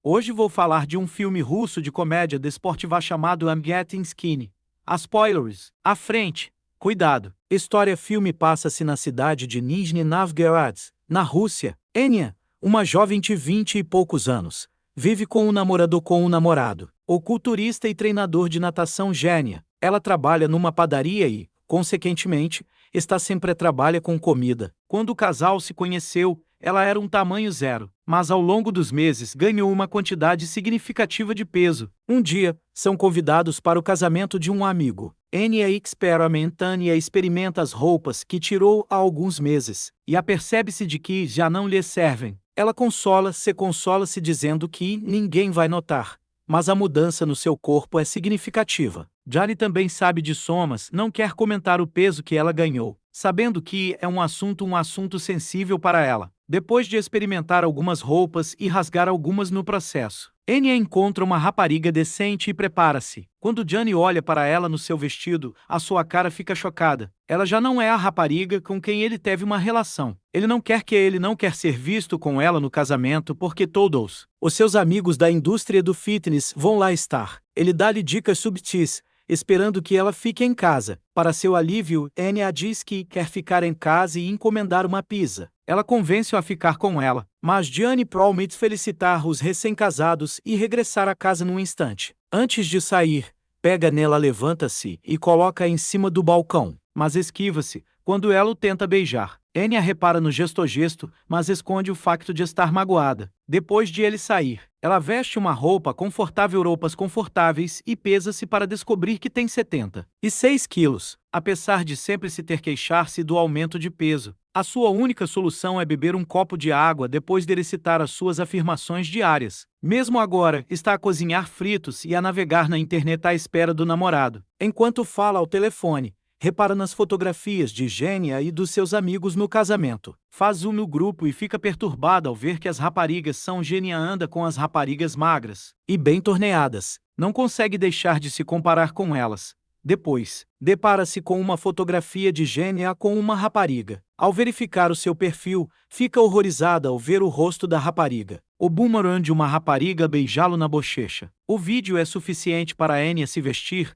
Hoje vou falar de um filme russo de comédia desportiva chamado I'm Getting Skinny. As spoilers, à frente, cuidado. História: filme passa-se na cidade de Nizhny Novgorod, na Rússia. Enya, uma jovem de 20 e poucos anos, vive com um namorado, o culturista e treinador de natação Genia. Ela trabalha numa padaria e, consequentemente, está sempre trabalha com comida. Quando o casal se conheceu, ela era um tamanho zero, mas ao longo dos meses ganhou uma quantidade significativa de peso. Um dia, são convidados para o casamento de um amigo. Enya experimenta as roupas que tirou há alguns meses, e apercebe-se de que já não lhe servem. Ela consola-se dizendo que ninguém vai notar, mas a mudança no seu corpo é significativa. Johnny também sabe de somas, não quer comentar o peso que ela ganhou, sabendo que é um assunto sensível para ela. Depois de experimentar algumas roupas e rasgar algumas no processo, Enya encontra uma rapariga decente e prepara-se. Quando Johnny olha para ela no seu vestido, a sua cara fica chocada. Ela já não é a rapariga com quem ele teve uma relação. Ele não quer ser visto com ela no casamento porque todos os seus amigos da indústria do fitness vão lá estar. Ele dá-lhe dicas subtis, esperando que ela fique em casa. Para seu alívio, Enya diz que quer ficar em casa e encomendar uma pizza. Ela convence-o a ficar com ela, mas Johnny promete felicitar os recém-casados e regressar a casa num instante. Antes de sair, pega nela, levanta-se e coloca em cima do balcão, mas esquiva-se quando ela o tenta beijar. Enya repara no gesto, mas esconde o facto de estar magoada. Depois de ele sair, ela veste roupas confortáveis e pesa-se para descobrir que tem 76 quilos. Apesar de sempre se ter queixar-se do aumento de peso, a sua única solução é beber um copo de água depois de ele citar as suas afirmações diárias. Mesmo agora, está a cozinhar fritos e a navegar na internet à espera do namorado. Enquanto fala ao telefone, repara nas fotografias de Genia e dos seus amigos no casamento. Faz zoom no grupo e fica perturbada ao ver que as raparigas são Genia anda com as raparigas magras e bem torneadas. Não consegue deixar de se comparar com elas. Depois, depara-se com uma fotografia de Genia com uma rapariga. Ao verificar o seu perfil, fica horrorizada ao ver o rosto da rapariga. O boomerang de uma rapariga beijá-lo na bochecha. O vídeo é suficiente para Enya se vestir,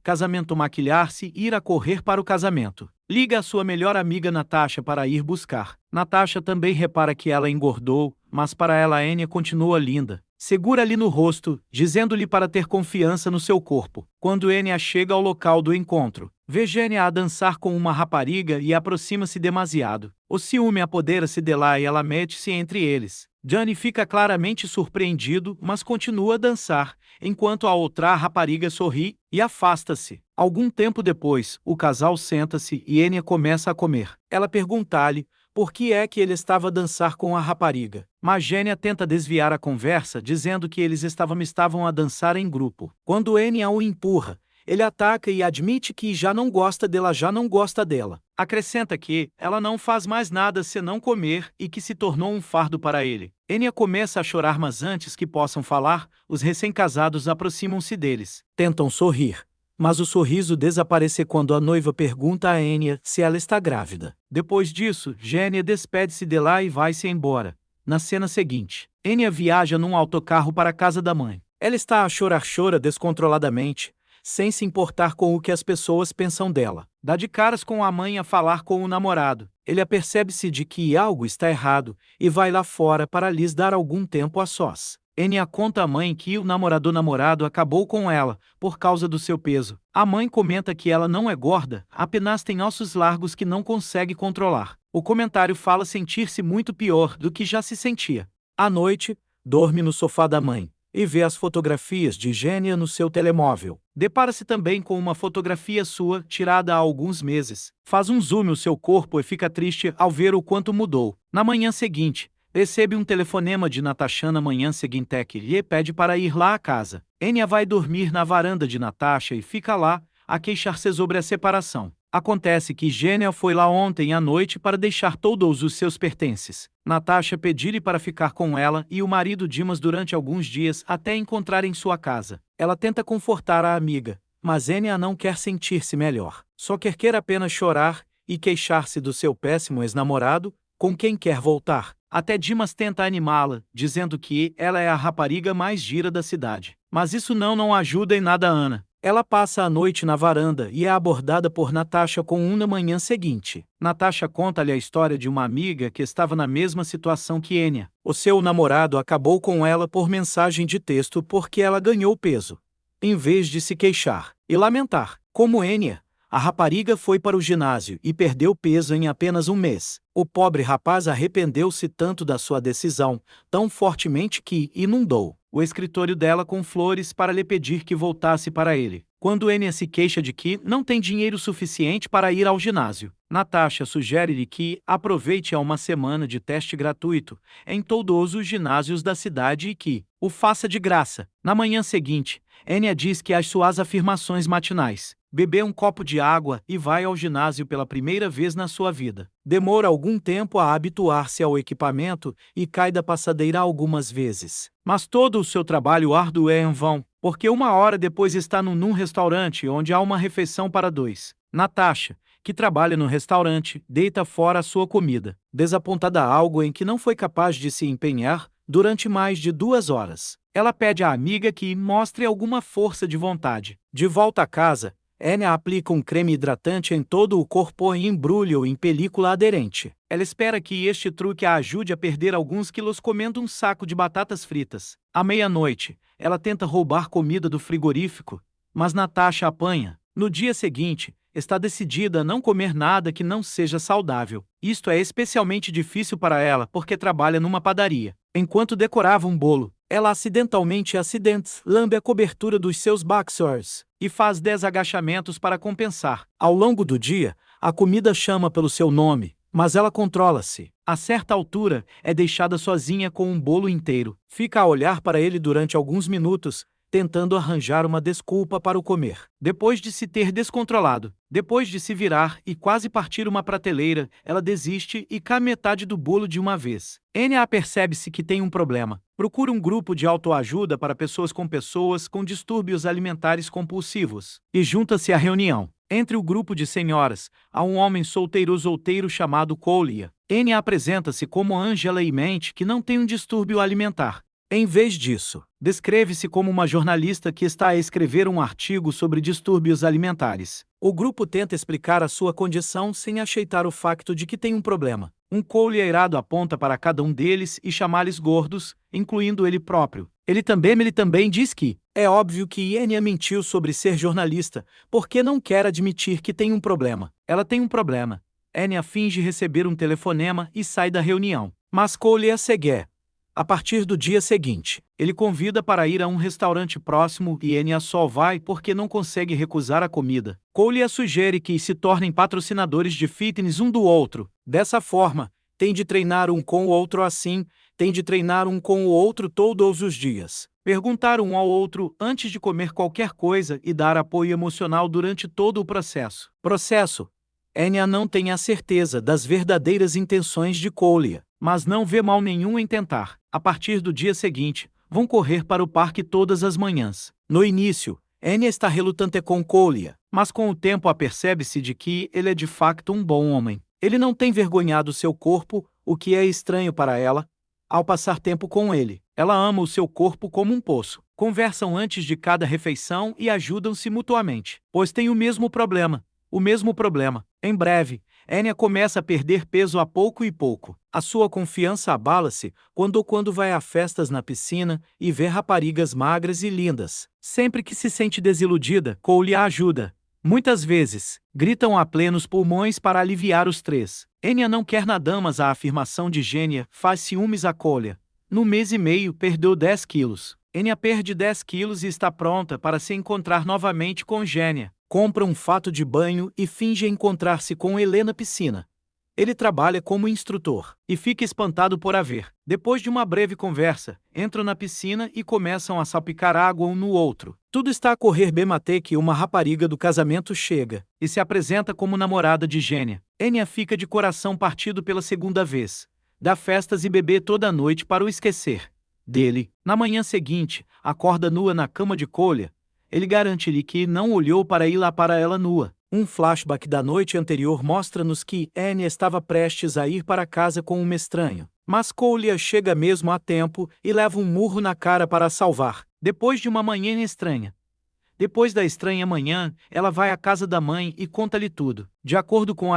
maquilhar-se e ir a correr para o casamento. Liga a sua melhor amiga Natasha para ir buscar. Natasha também repara que ela engordou, mas para ela Enya continua linda. Segura-lhe no rosto, dizendo-lhe para ter confiança no seu corpo. Quando Enya chega ao local do encontro, vê Genia a dançar com uma rapariga e aproxima-se demasiado. O ciúme apodera-se dela e ela mete-se entre eles. Johnny fica claramente surpreendido, mas continua a dançar, enquanto a outra rapariga sorri e afasta-se. Algum tempo depois, o casal senta-se e Enya começa a comer. Ela pergunta-lhe por que é que ele estava a dançar com a rapariga. Mas Genia tenta desviar a conversa, dizendo que eles estavam a dançar em grupo. Quando Enya o empurra, ele ataca e admite que já não gosta dela. Acrescenta que ela não faz mais nada senão comer e que se tornou um fardo para ele. Enya começa a chorar, mas antes que possam falar, os recém-casados aproximam-se deles. Tentam sorrir, mas o sorriso desaparece quando a noiva pergunta a Enya se ela está grávida. Depois disso, Genia despede-se dela e vai-se embora. Na cena seguinte, Enya viaja num autocarro para a casa da mãe. Ela está a chorar descontroladamente, sem se importar com o que as pessoas pensam dela. Dá de caras com a mãe a falar com o namorado. Ele apercebe-se de que algo está errado e vai lá fora para lhes dar algum tempo a sós. Enya conta à mãe que o namorado acabou com ela por causa do seu peso. A mãe comenta que ela não é gorda, apenas tem ossos largos que não consegue controlar. O comentário fala sentir-se muito pior do que já se sentia. À noite, dorme no sofá da mãe e vê as fotografias de Genia no seu telemóvel. Depara-se também com uma fotografia sua, tirada há alguns meses. Faz um zoom no seu corpo e fica triste ao ver o quanto mudou. Na manhã seguinte, recebe um telefonema de Natasha na manhã seguinte e lhe pede para ir lá à casa. Enya vai dormir na varanda de Natasha e fica lá, a queixar-se sobre a separação. Acontece que Genia foi lá ontem à noite para deixar todos os seus pertences. Natasha pediu-lhe para ficar com ela e o marido Dimas durante alguns dias até encontrarem sua casa. Ela tenta confortar a amiga, mas Enya não quer sentir-se melhor. Só quer apenas chorar e queixar-se do seu péssimo ex-namorado, com quem quer voltar. Até Dimas tenta animá-la, dizendo que ela é a rapariga mais gira da cidade. Mas isso não ajuda em nada a Anna. Ela passa a noite na varanda e é abordada por Natasha com na manhã seguinte. Natasha conta-lhe a história de uma amiga que estava na mesma situação que Enya. O seu namorado acabou com ela por mensagem de texto porque ela ganhou peso. Em vez de se queixar e lamentar, como Enya, a rapariga foi para o ginásio e perdeu peso em apenas um mês. O pobre rapaz arrependeu-se tanto da sua decisão, tão fortemente que inundou o escritório dela com flores para lhe pedir que voltasse para ele. Quando Enya se queixa de que não tem dinheiro suficiente para ir ao ginásio, Natasha sugere-lhe que aproveite uma semana de teste gratuito em todos os ginásios da cidade e que o faça de graça. Na manhã seguinte, Enya diz que as suas afirmações matinais, bebê um copo de água e vai ao ginásio pela primeira vez na sua vida. Demora algum tempo a habituar-se ao equipamento e cai da passadeira algumas vezes. Mas todo o seu trabalho árduo é em vão, porque uma hora depois está num restaurante onde há uma refeição para dois. Natasha, que trabalha no restaurante, deita fora a sua comida, desapontada a algo em que não foi capaz de se empenhar durante mais de 2 horas. Ela pede à amiga que mostre alguma força de vontade. De volta a casa, Enya aplica um creme hidratante em todo o corpo e embrulha-o em película aderente. Ela espera que este truque a ajude a perder alguns quilos comendo um saco de batatas fritas. À meia-noite, ela tenta roubar comida do frigorífico, mas Natasha apanha. No dia seguinte, está decidida a não comer nada que não seja saudável. Isto é especialmente difícil para ela porque trabalha numa padaria. Enquanto decorava um bolo, ela acidentalmente lambe a cobertura dos seus boxers e faz 10 agachamentos para compensar. Ao longo do dia, a comida chama pelo seu nome, mas ela controla-se. A certa altura, é deixada sozinha com um bolo inteiro. Fica a olhar para ele durante alguns minutos, tentando arranjar uma desculpa para o comer. Depois de se ter descontrolado, depois de se virar e quase partir uma prateleira, ela desiste e come metade do bolo de uma vez. Enya apercebe-se que tem um problema. Procura um grupo de autoajuda para pessoas com distúrbios alimentares compulsivos e junta-se à reunião. Entre o grupo de senhoras, há um homem solteiro chamado Kolya. Enya apresenta-se como Angela e mente que não tem um distúrbio alimentar. Em vez disso, descreve-se como uma jornalista que está a escrever um artigo sobre distúrbios alimentares. O grupo tenta explicar a sua condição sem aceitar o facto de que tem um problema. Um Kolya irado aponta para cada um deles e chama-lhes gordos, incluindo ele próprio. Ele também diz que é óbvio que Enya mentiu sobre ser jornalista, porque não quer admitir que tem um problema. Ela tem um problema. Enya finge receber um telefonema e sai da reunião. Mas Kolya segue. A partir do dia seguinte, ele convida para ir a um restaurante próximo e Enya só vai porque não consegue recusar a comida. Kolya sugere que se tornem patrocinadores de fitness um do outro. Dessa forma, tem de treinar um com o outro assim, tem de treinar um com o outro todos os dias. Perguntar um ao outro antes de comer qualquer coisa e dar apoio emocional durante todo o processo. Enya não tem a certeza das verdadeiras intenções de Kolya, mas não vê mal nenhum em tentar. A partir do dia seguinte, vão correr para o parque todas as manhãs. No início, Enya está relutante com Kolya, mas com o tempo apercebe-se de que ele é de facto um bom homem. Ele não tem vergonhado seu corpo, o que é estranho para ela. Ao passar tempo com ele, ela ama o seu corpo como um poço. Conversam antes de cada refeição e ajudam-se mutuamente, pois têm o mesmo problema. Em breve, Enya começa a perder peso a pouco e pouco. A sua confiança abala-se quando vai a festas na piscina e vê raparigas magras e lindas. Sempre que se sente desiludida, Kolya a ajuda. Muitas vezes, gritam a plenos pulmões para aliviar os três. Enya não quer nada, mas a afirmação de Gênia faz ciúmes a Kolya. No mês e meio, perdeu 10 quilos. Enya perde 10 quilos e está pronta para se encontrar novamente com Gênia. Compra um fato de banho e finge encontrar-se com ele na piscina. Ele trabalha como instrutor e fica espantado por a ver. Depois de uma breve conversa, entram na piscina e começam a salpicar água um no outro. Tudo está a correr bem até que uma rapariga do casamento chega e se apresenta como namorada de Gênia. Enya fica de coração partido pela segunda vez. Dá festas e bebê toda a noite para o esquecer dele. Na manhã seguinte, acorda nua na cama de Kolya. Ele garante-lhe que não olhou para ir lá para ela nua. Um flashback da noite anterior mostra-nos que Enya estava prestes a ir para casa com um estranho, Mas Kolya chega mesmo a tempo e leva um murro na cara para a salvar. Depois de uma manhã estranha. Depois da estranha manhã, ela vai à casa da mãe e conta-lhe tudo, de acordo com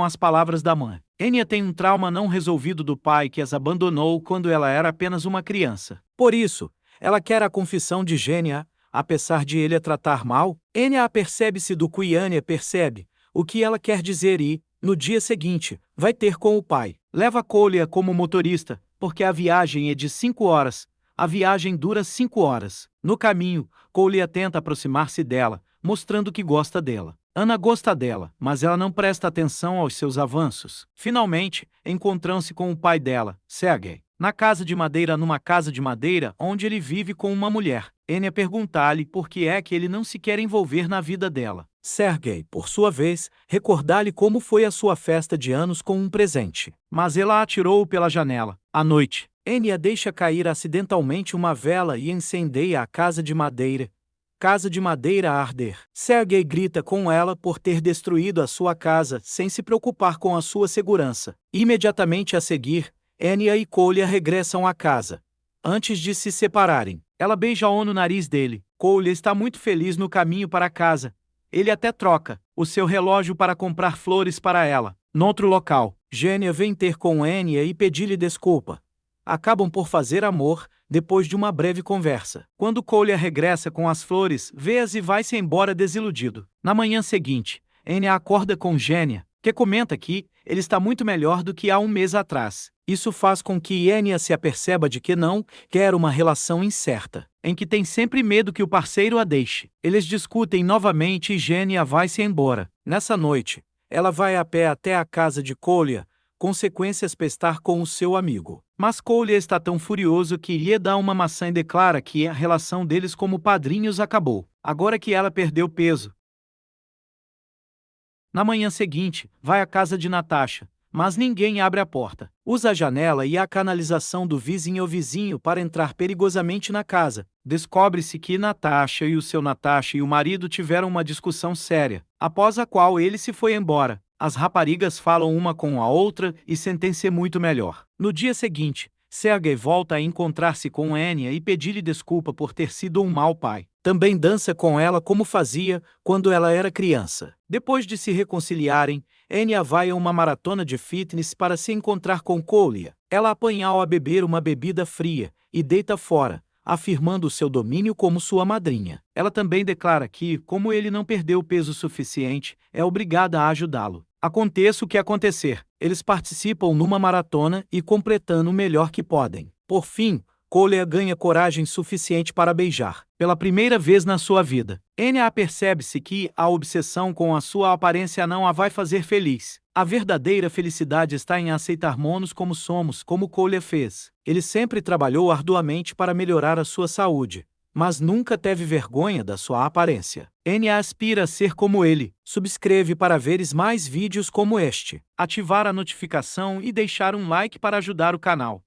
as palavras da mãe. Enya tem um trauma não resolvido do pai que as abandonou quando ela era apenas uma criança. Por isso, ela quer a confissão de Genya, apesar de ele a tratar mal. Enya apercebe-se do que Enya percebe, o que ela quer dizer e, no dia seguinte, vai ter com o pai. Leva Kolya como motorista, porque a viagem é de 5 horas. A viagem dura 5 horas. No caminho, Kolya tenta aproximar-se dela, mostrando que gosta dela. Anna gosta dela, mas ela não presta atenção aos seus avanços. Finalmente, encontram-se com o pai dela, Sergei, numa casa de madeira onde ele vive com uma mulher. Enya pergunta-lhe por que é que ele não se quer envolver na vida dela. Sergei, por sua vez, recordar-lhe como foi a sua festa de anos com um presente. Mas ela atirou-o pela janela. À noite, Enya deixa cair acidentalmente uma vela e incendeia a casa de madeira. Casa de madeira a arder. Sergei grita com ela por ter destruído a sua casa sem se preocupar com a sua segurança. Imediatamente a seguir, Enya e Kolya regressam à casa. Antes de se separarem, ela beija-o no nariz dele. Kolya está muito feliz no caminho para casa. Ele até troca o seu relógio para comprar flores para ela. Noutro local, Genya vem ter com Enya e pedir-lhe desculpa. Acabam por fazer amor, depois de uma breve conversa. Quando Kolya regressa com as flores, vê-as e vai-se embora desiludido. Na manhã seguinte, Enya acorda com Genya, que comenta que ele está muito melhor do que há um mês atrás. Isso faz com que Enya se aperceba de que não quer uma relação incerta, em que tem sempre medo que o parceiro a deixe. Eles discutem novamente e Genya vai-se embora. Nessa noite, ela vai a pé até a casa de Kolya, consequências pestar com o seu amigo. Mas Kolya está tão furioso que iria dar uma maçã e declara que a relação deles como padrinhos acabou, agora que ela perdeu peso. Na manhã seguinte, vai à casa de Natasha, mas ninguém abre a porta. Usa a janela e a canalização do vizinho para entrar perigosamente na casa. Descobre-se que Natasha e o marido tiveram uma discussão séria, após a qual ele se foi embora. As raparigas falam uma com a outra e sentem-se muito melhor. No dia seguinte, Sergei volta a encontrar-se com Enya e pedir-lhe desculpa por ter sido um mau pai. Também dança com ela como fazia quando ela era criança. Depois de se reconciliarem, Enya vai a uma maratona de fitness para se encontrar com Kolya. Ela apanha-o a beber uma bebida fria e deita fora, afirmando seu domínio como sua madrinha. Ela também declara que, como ele não perdeu peso suficiente, é obrigada a ajudá-lo. Aconteça o que acontecer, eles participam numa maratona e completando o melhor que podem. Por fim, Kolya ganha coragem suficiente para beijar, pela primeira vez na sua vida. Enya apercebe-se que a obsessão com a sua aparência não a vai fazer feliz. A verdadeira felicidade está em aceitar-nos como somos, como Kolya fez. Ele sempre trabalhou arduamente para melhorar a sua saúde, mas nunca teve vergonha da sua aparência. Enya aspira a ser como ele. Subscreve para veres mais vídeos como este. Ativar a notificação e deixar um like para ajudar o canal.